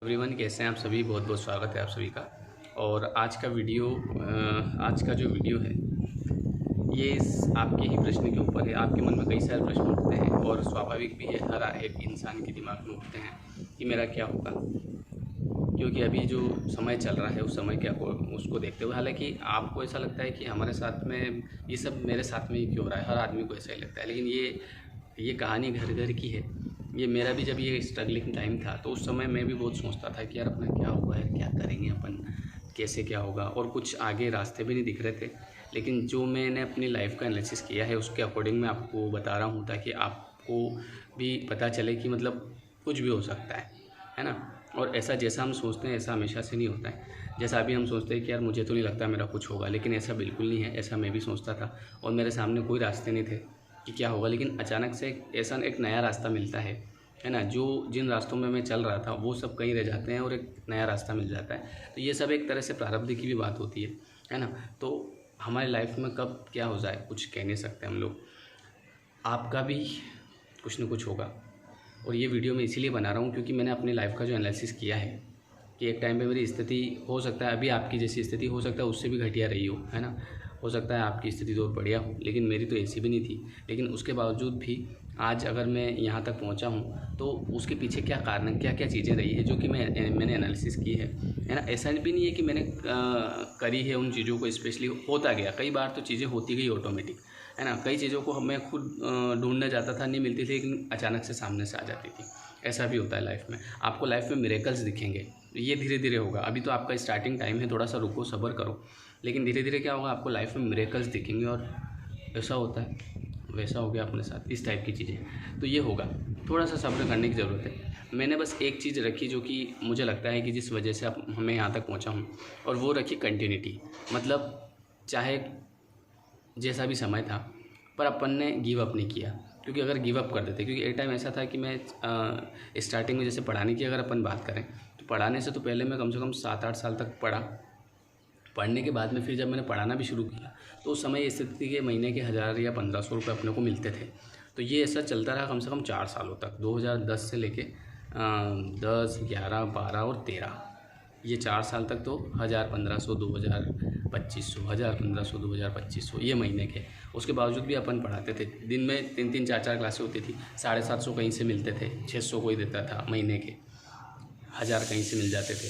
Everyone, कैसे हैं आप सभी। बहुत बहुत स्वागत है आप सभी का। और आज का जो वीडियो है ये आपके ही प्रश्न के ऊपर है। आपके मन में कई सारे प्रश्न उठते हैं और स्वाभाविक भी है, हर एक इंसान के दिमाग में उठते हैं कि मेरा क्या होगा, क्योंकि अभी जो समय चल रहा है उस समय क्या उसको देखते हुए। हालांकि आपको ऐसा लगता है कि हमारे साथ में ये सब मेरे साथ में ही क्यों हो रहा है, हर आदमी को ऐसा ही लगता है, लेकिन ये कहानी घर घर की है। ये मेरा भी जब ये स्ट्रगलिंग टाइम था तो उस समय मैं भी बहुत सोचता था कि यार अपना क्या हुआ है, क्या करेंगे अपन, कैसे क्या होगा, और कुछ आगे रास्ते भी नहीं दिख रहे थे। लेकिन जो मैंने अपनी लाइफ का एनालिसिस किया है उसके अकॉर्डिंग मैं आपको बता रहा हूँ, ताकि आपको भी पता चले कि मतलब कुछ भी हो सकता है ना। और ऐसा जैसा हम सोचते हैं ऐसा हमेशा से नहीं होता है। जैसा अभी हम सोचते हैं कि यार मुझे तो नहीं लगता मेरा कुछ होगा, लेकिन ऐसा बिल्कुल नहीं है। ऐसा मैं भी सोचता था और मेरे सामने कोई रास्ते नहीं थे कि क्या होगा, लेकिन अचानक से एक नया रास्ता मिलता है ना। जो जिन रास्तों में मैं चल रहा था वो सब कहीं रह जाते हैं और एक नया रास्ता मिल जाता है। तो ये सब एक तरह से प्रारब्ध की भी बात होती है ना। तो हमारी लाइफ में कब क्या हो जाए कुछ कह नहीं सकते हम लोग। आपका भी कुछ न कुछ होगा। और ये वीडियो मैं इसीलिए बना रहा हूँ क्योंकि मैंने अपनी लाइफ का जो एनालिसिस किया है कि एक टाइम पे मेरी स्थिति हो सकता है अभी आपकी जैसी स्थिति हो सकता है उससे भी घटिया रही हो, है ना। हो सकता है आपकी स्थिति तो बढ़िया हो, लेकिन मेरी तो ऐसी भी नहीं थी। लेकिन उसके बावजूद भी आज अगर मैं यहाँ तक पहुँचा हूँ तो उसके पीछे क्या कारण है, क्या क्या चीज़ें रही है जो कि मैंने एनालिसिस की है ना। ऐसा भी नहीं है कि मैंने करी है उन चीज़ों को, स्पेशली होता गया। कई बार तो चीज़ें होती गई ऑटोमेटिक, है ना। कई चीज़ों को मैं खुद ढूंढने जाता था, नहीं मिलती थी, लेकिन अचानक से सामने से आ जाती थी। ऐसा भी होता है लाइफ में। आपको लाइफ में मिरेकल्स दिखेंगे, ये धीरे धीरे होगा। अभी तो आपका स्टार्टिंग टाइम है, थोड़ा सा रुको, सब्र करो, लेकिन धीरे धीरे क्या होगा, आपको लाइफ में मिरेकल्स दिखेंगे। और ऐसा होता है, वैसा हो गया अपने साथ, इस टाइप की चीज़ें। तो ये होगा, थोड़ा सा सब्र करने की ज़रूरत है। मैंने बस एक चीज़ रखी जो कि मुझे लगता है कि जिस वजह से अब मैं यहाँ तक पहुँचा हूँ, और वो रखी कंटिन्यूटी। मतलब चाहे जैसा भी समय था, पर अपन ने गिव अप नहीं किया। क्योंकि अगर गिव अप कर देते, क्योंकि एक टाइम ऐसा था कि मैं स्टार्टिंग में जैसे पढ़ाने की अगर अपन बात करें तो पढ़ाने से तो पहले मैं कम से कम 7-8 साल तक पढ़ा। पढ़ने के बाद में फिर जब मैंने पढ़ाना भी शुरू किया तो उस समय स्थिति थी कि महीने के 1000 या 1500 रुपये अपने को मिलते थे। तो ये ऐसा चलता रहा कम से कम 4 सालों तक, 2010 से लेके 10, 11, 12 और 13, ये 4 साल तक तो 1000, 1500, 2000, 2500, 1000, 1500, 2000, 2500 ये महीने के। उसके बावजूद भी अपन पढ़ाते थे। दिन में 3-3, 4-4 क्लासें होती थी। 750 कहीं से मिलते थे, 600 कोई देता था महीने के, 1000 कहीं से मिल जाते थे।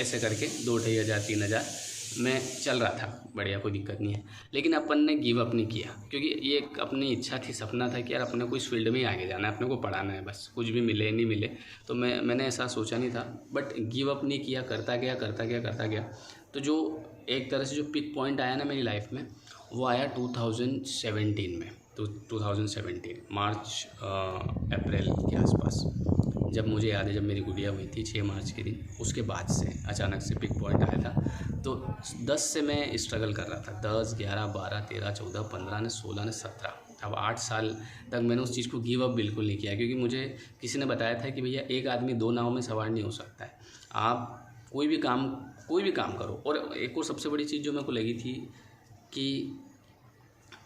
ऐसे करके 2-2,500, 3000 में चल रहा था, बढ़िया, कोई दिक्कत नहीं है। लेकिन अपन ने गिव अप नहीं किया, क्योंकि ये एक अपनी इच्छा थी, सपना था कि यार अपने को इस फील्ड में ही आगे जाना है, अपने को पढ़ाना है, बस कुछ भी मिले नहीं मिले। तो मैंने ऐसा सोचा नहीं था, बट गिव अप नहीं किया, करता गया। तो जो एक तरह से जो पिक पॉइंट आया ना मेरी लाइफ में, वो आया 2017 में। तो 2017 मार्च अप्रैल के आसपास, जब मुझे याद है जब मेरी गुड़िया हुई थी 6 मार्च के दिन, उसके बाद से अचानक से पिक पॉइंट आया था। तो 10 से मैं स्ट्रगल कर रहा था, 10, 11, 12, 13, 14, 15 ने 16 ने 17, अब 8 साल तक मैंने उस चीज़ को गिव अप बिल्कुल नहीं किया। क्योंकि मुझे किसी ने बताया था कि भैया एक आदमी 2 नाव में सवार नहीं हो सकता है। आप कोई भी काम करो। और एक और सबसे बड़ी चीज़ जो मेरे को लगी थी कि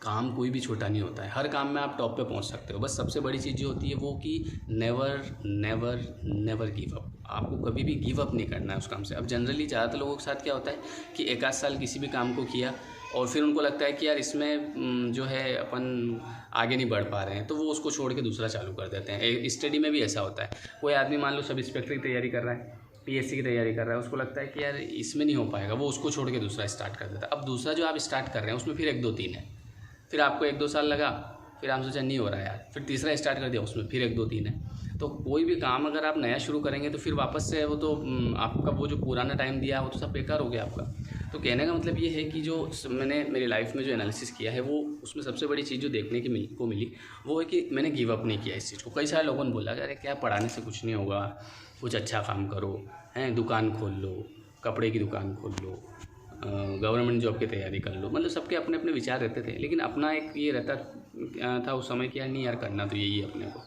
काम कोई भी छोटा नहीं होता है, हर काम में आप टॉप पे पहुंच सकते हो। बस सबसे बड़ी चीज़ जो होती है वो कि नेवर गिव अप। आपको कभी भी गिव अप नहीं करना है उस काम से। अब जनरली ज़्यादातर लोगों के साथ क्या होता है कि 1-8 साल किसी भी काम को किया और फिर उनको लगता है कि यार इसमें जो है अपन आगे नहीं बढ़ पा रहे हैं, तो वो उसको छोड़ के दूसरा चालू कर देते हैं। स्टडी में भी ऐसा होता है। कोई आदमी मान लो सब इंस्पेक्टर की तैयारी कर रहा है, पीएससी की तैयारी कर रहा है, उसको लगता है कि यार इसमें नहीं हो पाएगा, वो उसको छोड़ के दूसरा स्टार्ट कर देता है। अब दूसरा जो आप स्टार्ट कर रहे हैं उसमें फिर 1, 2, 3 है, फिर आपको 1-2 साल लगा, फिर आप सोचा नहीं हो रहा है यार, फिर तीसरा स्टार्ट कर दिया, उसमें फिर 1, 2, 3 है। तो कोई भी काम अगर आप नया शुरू करेंगे तो फिर वापस से वो तो आपका वो जो पुराना टाइम दिया वो तो सब बेकार हो गया आपका। तो कहने का मतलब ये है कि जो मैंने मेरी लाइफ में जो एनालिसिस किया है वो, उसमें सबसे बड़ी चीज़ जो देखने की को मिली वो है कि मैंने गिव अप नहीं किया इस चीज़ को। कई सारे लोगों ने बोला कि अरे क्या पढ़ाने से कुछ नहीं होगा, कुछ अच्छा काम करो, हैं, दुकान खोल लो, कपड़े की दुकान खोल लो, गवर्नमेंट जॉब की तैयारी कर लो। मतलब सबके अपने अपने विचार रहते थे, लेकिन अपना एक ये रहता था उस समय कि यार नहीं यार, करना तो यही है अपने को,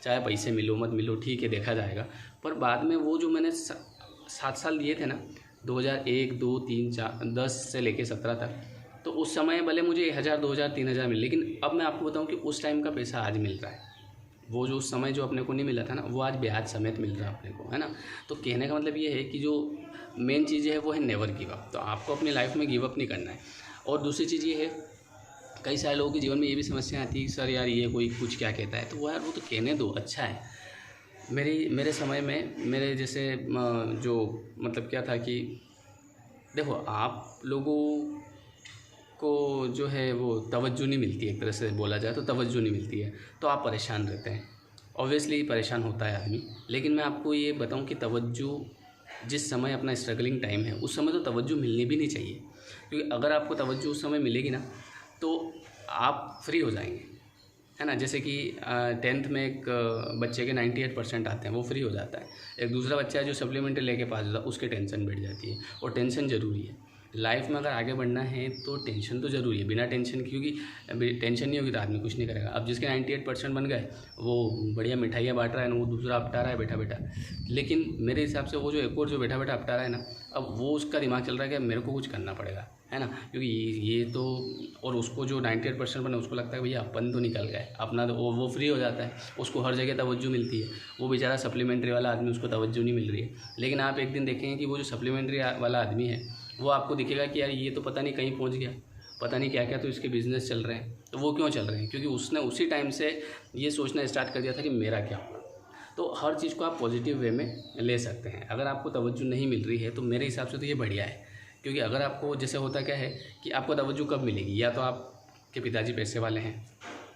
चाहे पैसे मिलो मत मिलो ठीक है, देखा जाएगा। पर बाद में वो जो मैंने 7 साल दिए थे ना, 2001, 2, 3, 4, 10 से लेके 17 तक, तो उस समय भले मुझे 1000, 2000, 3000 मिले, लेकिन अब मैं आपको बताऊं कि उस टाइम का पैसा आज मिल रहा है। वो जो उस समय जो अपने को नहीं मिला था ना, वो आज ब्याज समेत मिल रहा है अपने को, है ना। तो कहने का मतलब ये है कि जो मेन चीज़ है वो है नेवर गिव अप। तो आपको अपनी लाइफ में गिव अप नहीं करना है। और दूसरी चीज़ ये है, कई सारे लोगों के जीवन में ये भी समस्या आती है कि सर यार ये कोई कुछ क्या कहता है, तो वो यार वो तो कहने दो, अच्छा है। मेरे समय में मेरे जैसे जो मतलब क्या था कि देखो, आप लोगों को जो है वो तवज्जो नहीं मिलती है, एक तरह से बोला जाए तो तवज्जो नहीं मिलती है, तो आप परेशान रहते हैं। ऑब्वियसली परेशान होता है आदमी, लेकिन मैं आपको ये बताऊं कि तवज्जो जिस समय अपना स्ट्रगलिंग टाइम है उस समय तो तवज्जो मिलनी भी नहीं चाहिए, क्योंकि अगर आपको तवज्जो उस समय मिलेगी ना तो आप फ्री हो जाएंगे, है ना। जैसे कि 10th में एक बच्चे के 98% आते हैं, वो फ्री हो जाता है। एक दूसरा बच्चा है जो सप्लीमेंट्री लेके पास होता है, उसके टेंशन बैठ जाती है। और टेंशन ज़रूरी है लाइफ में, अगर आगे बढ़ना है तो टेंशन तो ज़रूरी है। बिना टेंशन, क्योंकि टेंशन नहीं होगी तो आदमी कुछ नहीं करेगा। अब जिसके 98% बन गए वो बढ़िया मिठाइयाँ बांट रहा है ना, वो दूसरा अपटा रहा है बैठा बैठा। लेकिन मेरे हिसाब से वो जो एक और जो बैठा बैठा अपटा रहा है ना, अब वो उसका दिमाग चल रहा है कि मेरे को कुछ करना पड़ेगा, है ना। क्योंकि ये तो, और उसको जो 98% बना उसको लगता है भैया अपन तो निकल गए अपना, तो वो फ्री हो जाता है, उसको हर जगह तवज्जो मिलती है। वो बेचारा सप्लीमेंट्री वाला आदमी, उसको तवज्जो नहीं मिल रही है। लेकिन आप एक दिन देखेंगे कि वो जो सप्लीमेंट्री वाला आदमी है वो आपको दिखेगा कि यार ये तो पता नहीं कहीं पहुंच गया, पता नहीं क्या क्या तो इसके बिज़नेस चल रहे हैं। तो वो क्यों चल रहे हैं? क्योंकि उसने उसी टाइम से ये सोचना स्टार्ट कर दिया था कि मेरा क्या होगा। तो हर चीज़ को आप पॉजिटिव वे में ले सकते हैं। अगर आपको तवज्जो नहीं मिल रही है तो मेरे हिसाब से तो ये बढ़िया है, क्योंकि अगर आपको, जैसे होता क्या है कि आपको तवज्जो कब मिलेगी, या तो आपके पिताजी पैसे वाले हैं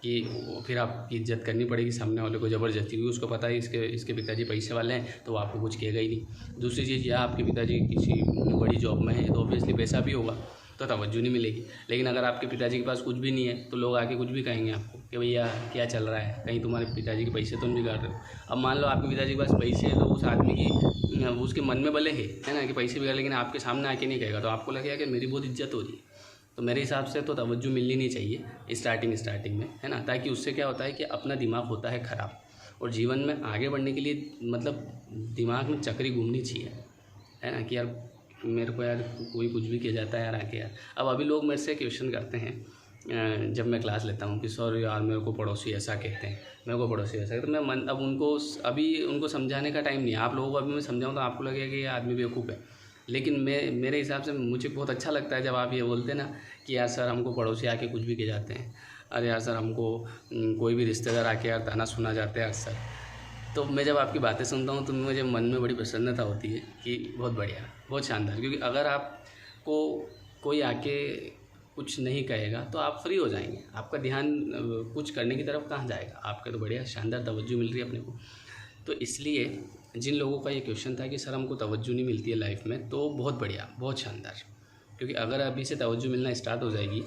कि फिर आपकी इज्जत करनी पड़ेगी सामने वाले को ज़बरदस्ती, क्योंकि उसको पता है इसके पिताजी पैसे वाले हैं तो वो आपको कुछ कहेगा ही नहीं। दूसरी चीज़, या आपके पिताजी किसी बड़ी जॉब में है तो ऑब्वियसली पैसा भी होगा तो तवज्जो नहीं मिलेगी। लेकिन अगर आपके पिताजी के पास कुछ भी नहीं है तो लोग आके कुछ भी कहेंगे आपको कि भैया क्या चल रहा है, कहीं तुम्हारे पिताजी के पैसे तो नहीं बिगाड़ रहे हो। अब मान लो आपके पिताजी के पास पैसे है तो उस आदमी की, उसके मन में भले है ना कि पैसे बिगाड़, लेकिन आपके सामने आके नहीं कहेगा, तो आपको लगेगा कि मेरी बहुत इज्जत हो रही है। तो मेरे हिसाब से तो तवज्जो मिलनी नहीं चाहिए स्टार्टिंग में, है ना। ताकि उससे क्या होता है कि अपना दिमाग होता है ख़राब, और जीवन में आगे बढ़ने के लिए मतलब दिमाग में चक्री घूमनी चाहिए, है ना, कि यार मेरे को यार कोई कुछ भी किया जाता है यार आके यार। अब अभी लोग मेरे से क्वेश्चन करते हैं जब मैं क्लास लेता हूँ कि सर यार मेरे को पड़ोसी ऐसा कहते हैं, मेरे को पड़ोसी ऐसा कहते हैं। तो अब उनको समझाने का टाइम नहीं है। आप लोगों को अभी मैं समझाऊँ तो आपको लगेगा कि ये आदमी बेवकूफ़ है, लेकिन मेरे हिसाब से मुझे बहुत अच्छा लगता है जब आप ये बोलते हैं ना कि यार सर हमको पड़ोसी आके कुछ भी कह जाते हैं, अरे यार सर हमको कोई भी रिश्तेदार आके यार ताना सुना जाते हैं अक्सर। तो मैं जब आपकी बातें सुनता हूँ तो मुझे मन में बड़ी प्रसन्नता होती है कि बहुत बढ़िया, बहुत शानदार। क्योंकि अगर आपको कोई आके कुछ नहीं कहेगा तो आप फ्री हो जाएंगे, आपका ध्यान कुछ करने की तरफ कहाँ जाएगा, आपका तो बढ़िया शानदार तवज्जो मिल रही है अपने को। तो इसलिए जिन लोगों का ये क्वेश्चन था कि सर हमको तवज्जो नहीं मिलती है लाइफ में, तो बहुत बढ़िया, बहुत शानदार। क्योंकि अगर अभी से तवज्जो मिलना स्टार्ट हो जाएगी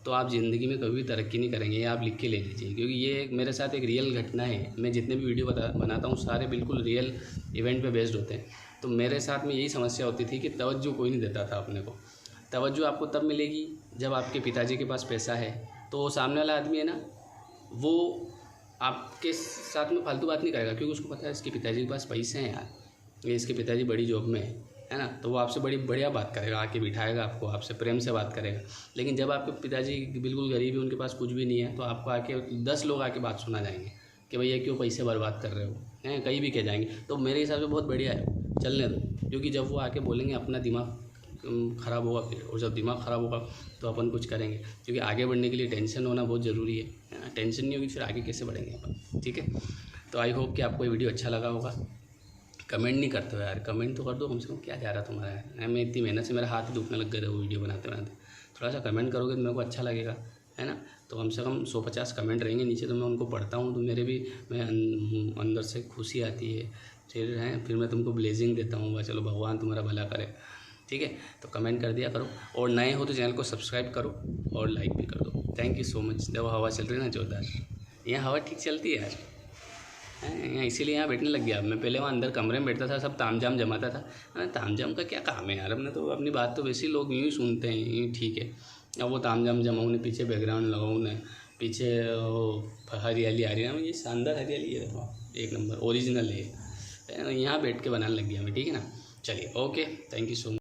तो आप ज़िंदगी में कभी भी तरक्की नहीं करेंगे। ये आप लिख के ले लीजिए, क्योंकि ये मेरे साथ एक रियल घटना है। मैं जितने भी वीडियो बनाता हूँ सारे बिल्कुल रियल इवेंट पे बेस्ड होते हैं। तो मेरे साथ में यही समस्या होती थी कि तवज्जो कोई नहीं देता था अपने को। तवज्जो आपको तब मिलेगी जब आपके पिताजी के पास पैसा है, तो वो सामने वाला आदमी है ना, वो आपके साथ में फालतू बात नहीं करेगा, क्योंकि उसको पता है इसके पिताजी के पास पैसे हैं यार, ये इसके पिताजी बड़ी जॉब में है ना, तो वो आपसे बड़ी बढ़िया बात करेगा, आके बिठाएगा आपको, आपसे प्रेम से बात करेगा। लेकिन जब आपके पिताजी बिल्कुल गरीब है, उनके पास कुछ भी नहीं है, तो आपको आके 10 लोग आके बात सुना जाएंगे कि भैया क्यों पैसे बर्बाद कर रहे हो, हैं कहीं भी कह जाएंगे। तो मेरे हिसाब से बहुत बढ़िया है, चलने दो। क्योंकि जब वो आके बोलेंगे अपना दिमाग ख़राब होगा फिर, और जब दिमाग ख़राब होगा तो अपन कुछ करेंगे। क्योंकि आगे बढ़ने के लिए टेंशन होना बहुत ज़रूरी है ना। टेंशन नहीं होगी फिर आगे कैसे बढ़ेंगे अपन, ठीक है। तो आई होप कि आपको ये वीडियो अच्छा लगा होगा। कमेंट नहीं करते हो यार, कमेंट तो कर दो कम से कम, क्या जा रहा तुम्हारा है। मैं इतनी मेहनत से, मेरा हाथ ही दुखने लग गए थे वो वीडियो बनाते बनाते। थोड़ा सा कमेंट करोगे तो मेरे को अच्छा लगेगा, है ना। तो कम से कम 150 कमेंट रहेंगे नीचे, तो मैं उनको पढ़ता हूँ तो मैं अंदर से खुशी आती है। फिर मैं तुमको ब्लेसिंग देता हूँ, चलो भगवान तुम्हारा भला करे, ठीक है। तो कमेंट कर दिया करो, और नए हो तो चैनल को सब्सक्राइब करो और लाइक भी कर दो। Thank you so much. जब हवा चल रही है ना जोरदार, यहाँ हवा ठीक चलती है यार, यहाँ इसीलिए यहाँ बैठने लग गया। मैं पहले वहाँ अंदर कमरे में बैठता था, सब तामझाम जमाता था। तामझाम का क्या काम है यार, अपने तो अपनी बात तो वैसे लोग यूँ ही सुनते हैं, यूँ ठीक है। अब वो तामझाम जमाऊँ ने, पीछे बैकग्राउंड लगाऊँ ने, पीछे वो हरियाली आ रही है ना, ये शानदार हरियाली है, देखो एक नंबर ओरिजिनल है। यहाँ बैठ के बनाने लग गया मैं, ठीक है ना। चलिए okay, thank you so much.